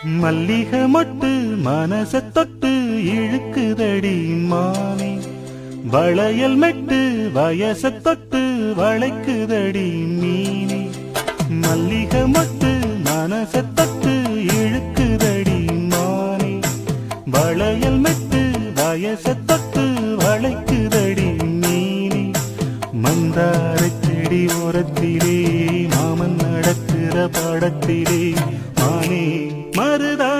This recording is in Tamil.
மல்லிகை மொட்டு மனச தொட்டு இழுக்குதடி மானே, வளையல் மெட்டு வயச தொட்டு வளைக்குதடி மீனே. மல்லிகை மொட்டு மனச தொட்டு இழுக்குதடி மானே, வளையல் மெட்டு வயச தொட்டு வளைக்குதடி மீனே. மந்தார செடி ஓரத்திலே மாமன் நடக்கிற படத்திலே மானே மருதா